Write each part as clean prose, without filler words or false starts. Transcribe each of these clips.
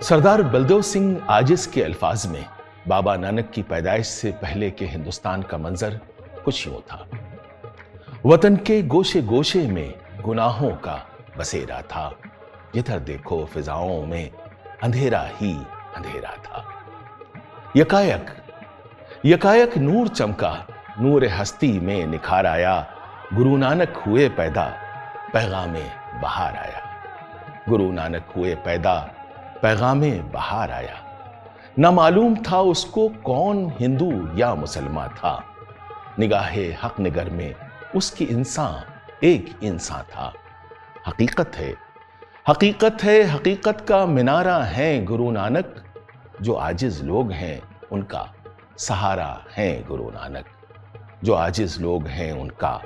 सरदार बलदेव सिंह आजिज के अल्फाज में बाबा नानक की पैदाइश से पहले के हिंदुस्तान का मंजर कुछ यूं था। वतन के गोशे गोशे में गुनाहों का बसेरा था। जिधर देखो फिजाओं में अंधेरा ही अंधेरा था। यकायक नूर चमका, नूर हस्ती में निखार आया। गुरु नानक हुए पैदा, पैगामे बहार आया। गुरु नानक हुए पैदा, पैगामे बहार आया। न मालूम था उसको कौन हिंदू या मुसलमान था। निगाहे हक निगर में उसकी इंसान एक इंसान था। हकीकत है, हकीकत का मिनारा है गुरु नानक। जो आजिज लोग हैं उनका सहारा है गुरु नानक। जो आजिज लोग हैं उनका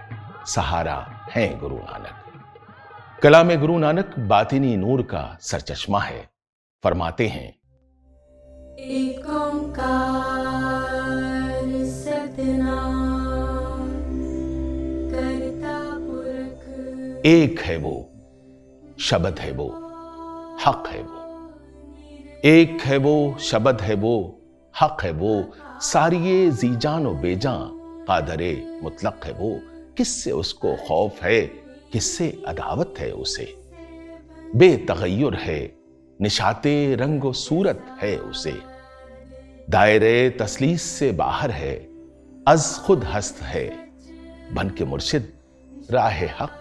सहारा है गुरु नानक। कलाम गुरु नानक बातिनी नूर का सरचश्मा है। फरमाते हैं, एक ओंकार सतनाम करता पुरख। एक है वो, शब्द है वो, हक है वो। एक है वो, शब्द है वो, हक है वो। सारिये जीजान व बेजां कादरे मुतलक है वो। किससे उसको खौफ है, किससे अदावत है उसे। बेतगय्युर है, निशाते रंगो सूरत है उसे। दायरे तसलीस से बाहर है, अज खुद हस्त है। बन के मुर्शिद राह हक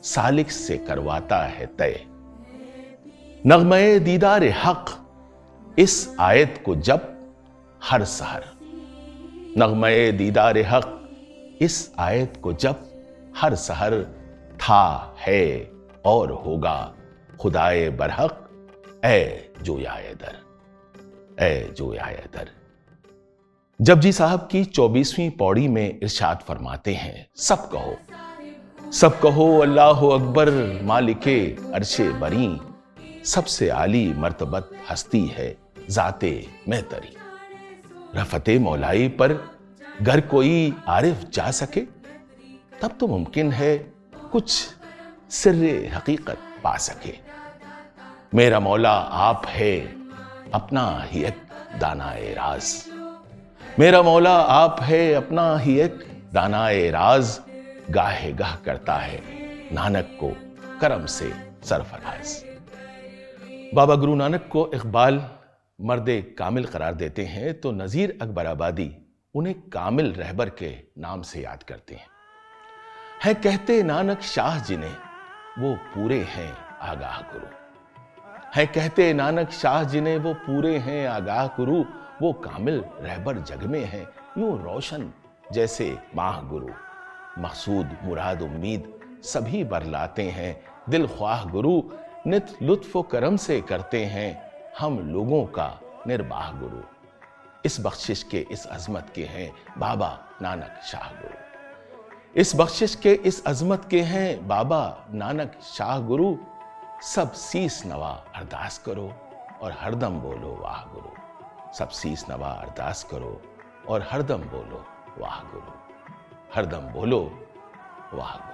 सालिक से करवाता है तय। नगमे दीदार हक इस आयत को जब हर सहर। नगमे दीदार हक इस आयत को जब हर सहर। था, है और होगा खुदाए बरहक। ऐ जोयाए दर, ऐ जोयाए दर। जपजी साहब की 24वीं पौड़ी में इरशाद फरमाते हैं, सब कहो अल्लाह अकबर मालिके अर्शे बरी। सबसे आली मर्तबत हस्ती है जाते मेहतरी। रफते मौलाई पर घर कोई आरिफ जा सके, तब तो मुमकिन है कुछ सिर्रे हकीकत पा सके। मेरा मौला आप है अपना ही एक दानाए राज। मेरा मौला आप है अपना ही एक दानाए राज। गाहे गाह करता है नानक को करम से सरफराज। बाबा गुरु नानक को इकबाल मर्दे कामिल करार देते हैं तो नजीर अकबराबादी उन्हें कामिल रहबर के नाम से याद करते हैं। कहते नानक शाह जिन्हें वो पूरे हैं आगाह गुरु। है कहते नानक शाह जिन्हें वो पूरे हैं आगाह गुरु। वो कामिल रहबर जग में हैं यूं रोशन जैसे माह गुरु। मकसूद मुराद उम्मीद सभी बरलाते हैं दिल ख्वाह गुरु। नित लुत्फ करम से करते हैं हम लोगों का निर्बाह गुरु। इस बख्शिश के इस अजमत के हैं बाबा नानक शाह गुरु। इस बख्शिश के इस अजमत के हैं बाबा नानक शाह गुरु। सब सीस नवा अरदास करो और हरदम बोलो वाह गुरु। सब सीस नवा अरदास करो और हरदम बोलो वाह गुरु। हरदम बोलो वाह गुरु।